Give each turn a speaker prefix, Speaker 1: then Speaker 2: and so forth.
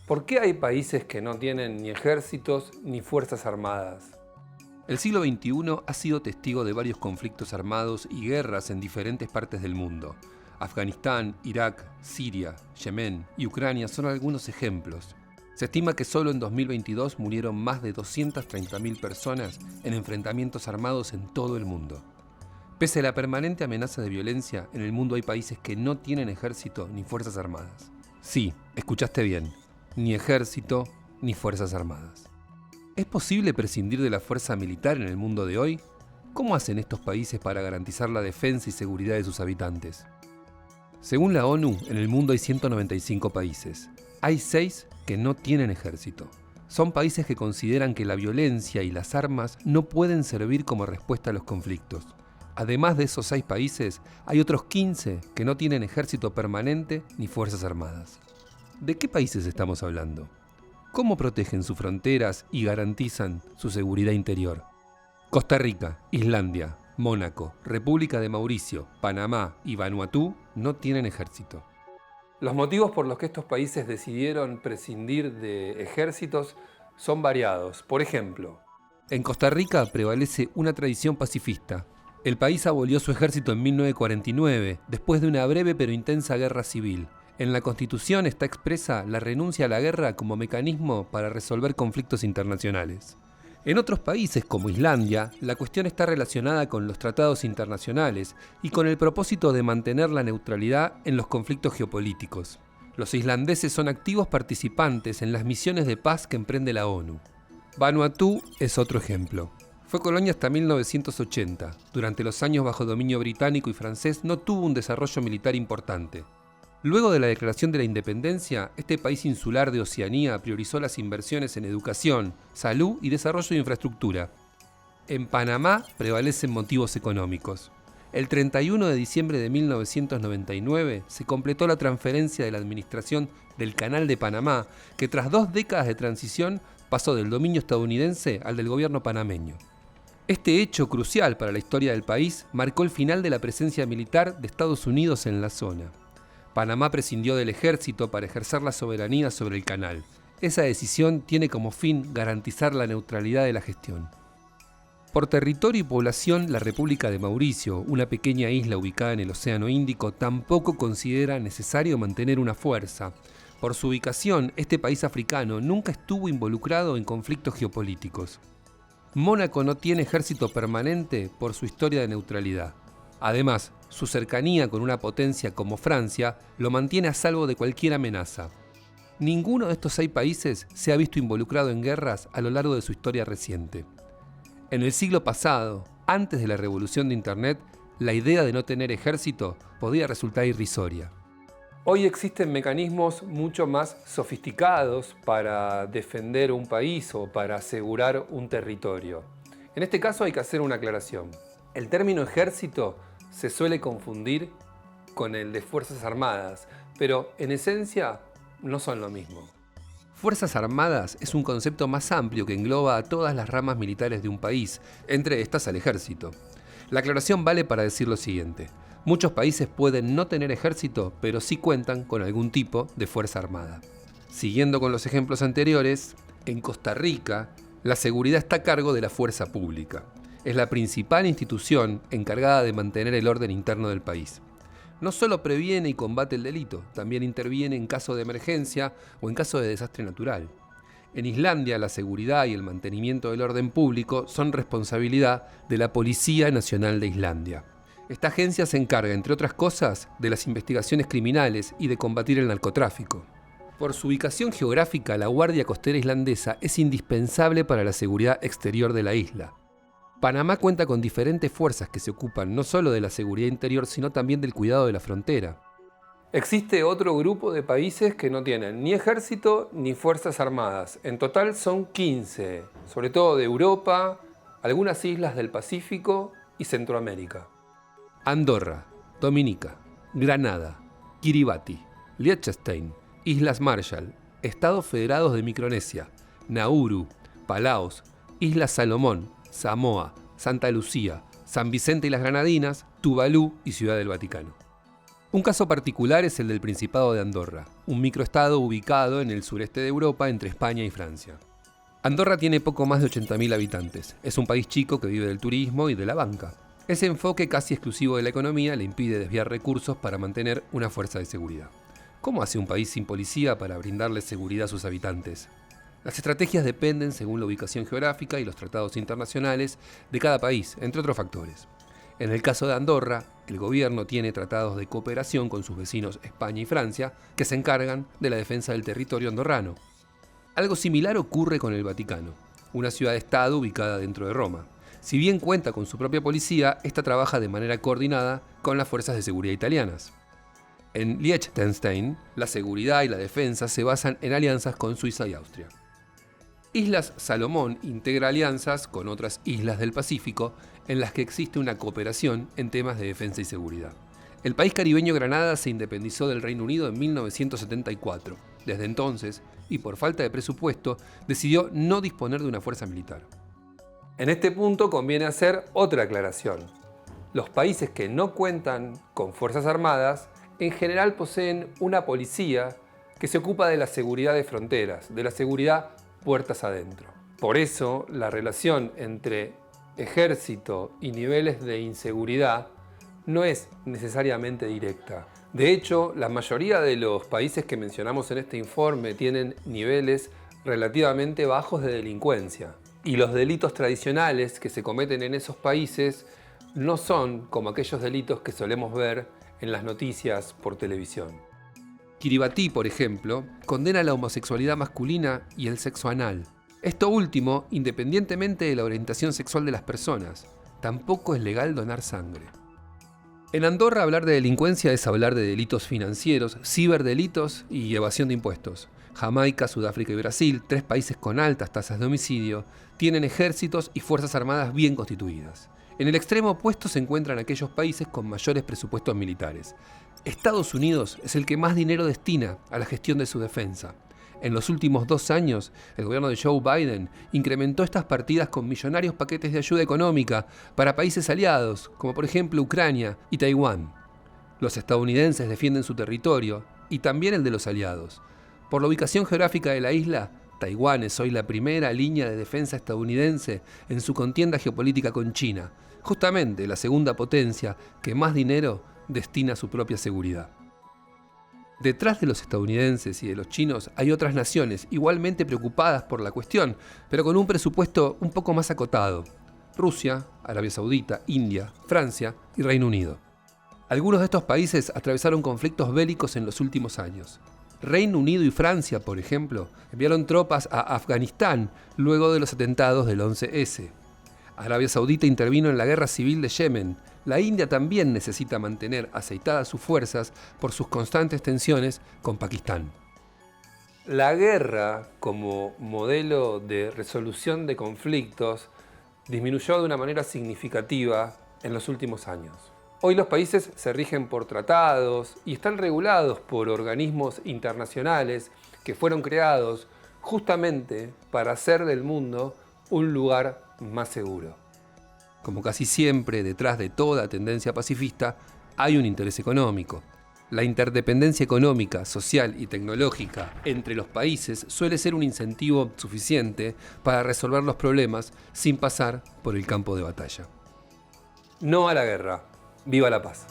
Speaker 1: ¿Por qué hay países que no tienen ni ejércitos ni fuerzas armadas?
Speaker 2: El siglo XXI ha sido testigo de varios conflictos armados y guerras en diferentes partes del mundo. Afganistán, Irak, Siria, Yemen y Ucrania son algunos ejemplos. Se estima que solo en 2022 murieron más de 230.000 personas en enfrentamientos armados en todo el mundo. Pese a la permanente amenaza de violencia, en el mundo hay países que no tienen ejército ni fuerzas armadas. Sí, escuchaste bien, ni ejército ni fuerzas armadas. ¿Es posible prescindir de la fuerza militar en el mundo de hoy? ¿Cómo hacen estos países para garantizar la defensa y seguridad de sus habitantes? Según la ONU, en el mundo hay 195 países. Hay 6 que no tienen ejército. Son países que consideran que la violencia y las armas no pueden servir como respuesta a los conflictos. Además de esos 6 países, hay otros 15 que no tienen ejército permanente ni fuerzas armadas. ¿De qué países estamos hablando? ¿Cómo protegen sus fronteras y garantizan su seguridad interior? Costa Rica, Islandia, Mónaco, República de Mauricio, Panamá y Vanuatu no tienen ejército.
Speaker 1: Los motivos por los que estos países decidieron prescindir de ejércitos son variados. Por ejemplo,
Speaker 2: en Costa Rica prevalece una tradición pacifista. El país abolió su ejército en 1949, después de una breve pero intensa guerra civil. En la Constitución está expresa la renuncia a la guerra como mecanismo para resolver conflictos internacionales. En otros países, como Islandia, la cuestión está relacionada con los tratados internacionales y con el propósito de mantener la neutralidad en los conflictos geopolíticos. Los islandeses son activos participantes en las misiones de paz que emprende la ONU. Vanuatu es otro ejemplo. Fue colonia hasta 1980. Durante los años bajo dominio británico y francés no tuvo un desarrollo militar importante. Luego de la declaración de la independencia, este país insular de Oceanía priorizó las inversiones en educación, salud y desarrollo de infraestructura. En Panamá prevalecen motivos económicos. El 31 de diciembre de 1999 se completó la transferencia de la administración del Canal de Panamá, que tras 2 décadas de transición pasó del dominio estadounidense al del gobierno panameño. Este hecho crucial para la historia del país marcó el final de la presencia militar de Estados Unidos en la zona. Panamá prescindió del ejército para ejercer la soberanía sobre el canal. Esa decisión tiene como fin garantizar la neutralidad de la gestión. Por territorio y población, la República de Mauricio, una pequeña isla ubicada en el Océano Índico, tampoco considera necesario mantener una fuerza. Por su ubicación, este país africano nunca estuvo involucrado en conflictos geopolíticos. Mónaco no tiene ejército permanente por su historia de neutralidad. Además, su cercanía con una potencia como Francia lo mantiene a salvo de cualquier amenaza. Ninguno de estos 6 países se ha visto involucrado en guerras a lo largo de su historia reciente. En el siglo pasado, antes de la revolución de Internet, la idea de no tener ejército podía resultar irrisoria.
Speaker 1: Hoy existen mecanismos mucho más sofisticados para defender un país o para asegurar un territorio. En este caso hay que hacer una aclaración. El término ejército se suele confundir con el de Fuerzas Armadas, pero en esencia no son lo mismo.
Speaker 2: Fuerzas Armadas es un concepto más amplio que engloba a todas las ramas militares de un país, entre estas al ejército. La aclaración vale para decir lo siguiente. Muchos países pueden no tener ejército, pero sí cuentan con algún tipo de fuerza armada. Siguiendo con los ejemplos anteriores, en Costa Rica, la seguridad está a cargo de la fuerza pública. Es la principal institución encargada de mantener el orden interno del país. No solo previene y combate el delito, también interviene en caso de emergencia o en caso de desastre natural. En Islandia, la seguridad y el mantenimiento del orden público son responsabilidad de la Policía Nacional de Islandia. Esta agencia se encarga, entre otras cosas, de las investigaciones criminales y de combatir el narcotráfico. Por su ubicación geográfica, la Guardia Costera Islandesa es indispensable para la seguridad exterior de la isla. Panamá cuenta con diferentes fuerzas que se ocupan no solo de la seguridad interior, sino también del cuidado de la frontera.
Speaker 1: Existe otro grupo de países que no tienen ni ejército ni fuerzas armadas. En total son 15, sobre todo de Europa, algunas islas del Pacífico y Centroamérica.
Speaker 2: Andorra, Dominica, Granada, Kiribati, Liechtenstein, Islas Marshall, Estados Federados de Micronesia, Nauru, Palaos, Islas Salomón, Samoa, Santa Lucía, San Vicente y las Granadinas, Tuvalu y Ciudad del Vaticano. Un caso particular es el del Principado de Andorra. un microestado ubicado en el sureste de Europa entre España y Francia. Andorra tiene poco más de 80.000 habitantes. Es un país chico que vive del turismo y de la banca. Ese enfoque casi exclusivo de la economía le impide desviar recursos para mantener una fuerza de seguridad. ¿Cómo hace un país sin policía para brindarle seguridad a sus habitantes? Las estrategias dependen según la ubicación geográfica y los tratados internacionales de cada país, entre otros factores. En el caso de Andorra, el gobierno tiene tratados de cooperación con sus vecinos España y Francia que se encargan de la defensa del territorio andorrano. Algo similar ocurre con el Vaticano, una ciudad-estado ubicada dentro de Roma. Si bien cuenta con su propia policía, esta trabaja de manera coordinada con las fuerzas de seguridad italianas. En Liechtenstein, la seguridad y la defensa se basan en alianzas con Suiza y Austria. Islas Salomón integra alianzas con otras islas del Pacífico en las que existe una cooperación en temas de defensa y seguridad. El país caribeño Granada se independizó del Reino Unido en 1974. Desde entonces, y por falta de presupuesto, decidió no disponer de una fuerza militar.
Speaker 1: En este punto conviene hacer otra aclaración. Los países que no cuentan con fuerzas armadas en general poseen una policía que se ocupa de la seguridad de fronteras, de la seguridad puertas adentro. Por eso, la relación entre ejército y niveles de inseguridad no es necesariamente directa. De hecho, la mayoría de los países que mencionamos en este informe tienen niveles relativamente bajos de delincuencia. Y los delitos tradicionales que se cometen en esos países no son como aquellos delitos que solemos ver en las noticias por televisión.
Speaker 2: Kiribati, por ejemplo, condena la homosexualidad masculina y el sexo anal. Esto último, independientemente de la orientación sexual de las personas. Tampoco es legal donar sangre. En Andorra, hablar de delincuencia es hablar de delitos financieros, ciberdelitos y evasión de impuestos. Jamaica, Sudáfrica y Brasil, 3 países con altas tasas de homicidio, tienen ejércitos y fuerzas armadas bien constituidas. En el extremo opuesto se encuentran aquellos países con mayores presupuestos militares. Estados Unidos es el que más dinero destina a la gestión de su defensa. En los últimos 2 años, el gobierno de Joe Biden incrementó estas partidas con millonarios paquetes de ayuda económica para países aliados, como por ejemplo Ucrania y Taiwán. Los estadounidenses defienden su territorio y también el de los aliados. Por la ubicación geográfica de la isla, Taiwán es hoy la primera línea de defensa estadounidense en su contienda geopolítica con China, justamente la segunda potencia que más dinero destina a su propia seguridad. Detrás de los estadounidenses y de los chinos hay otras naciones igualmente preocupadas por la cuestión, pero con un presupuesto un poco más acotado: Rusia, Arabia Saudita, India, Francia y Reino Unido. Algunos de estos países atravesaron conflictos bélicos en los últimos años. Reino Unido y Francia, por ejemplo, enviaron tropas a Afganistán luego de los atentados del 11S. Arabia Saudita intervino en la guerra civil de Yemen. La India también necesita mantener aceitadas sus fuerzas por sus constantes tensiones con Pakistán.
Speaker 1: La guerra, como modelo de resolución de conflictos, disminuyó de una manera significativa en los últimos años. Hoy los países se rigen por tratados y están regulados por organismos internacionales que fueron creados justamente para hacer del mundo un lugar más seguro.
Speaker 2: Como casi siempre, detrás de toda tendencia pacifista hay un interés económico. La interdependencia económica, social y tecnológica entre los países suele ser un incentivo suficiente para resolver los problemas sin pasar por el campo de batalla.
Speaker 1: No a la guerra. ¡Viva la paz!